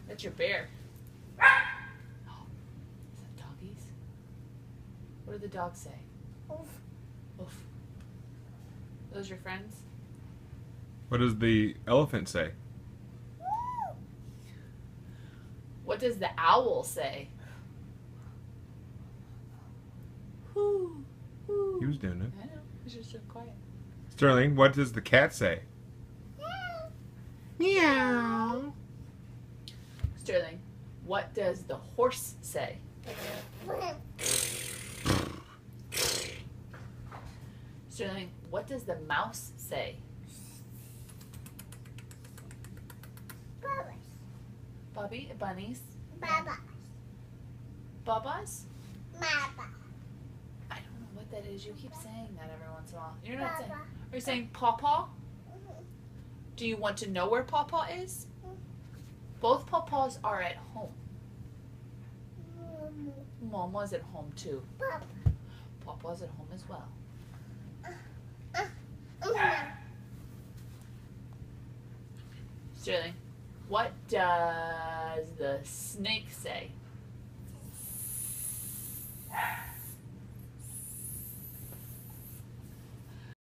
That's your bear. Oh, is that doggies? What do the dogs say? Oof. Oof. Those your friends? What does the elephant say? What does the owl say? Whoo, whoo. He was doing it. I know. He's just so quiet. Sterling, what does the cat say? Meow. Sterling, what does the horse say? Sterling, what does the mouse say? Bobby, bunnies. Baba. Babas? Baba. I don't know what that is. You keep saying that every once in a while. You're not saying. Baba. Are you saying pawpaw? Do you want to know where pawpaw is? Both pawpaws are at home. Mama's at home too. Baba. Pawpaw's at home as well. Sterling, what does the snake say?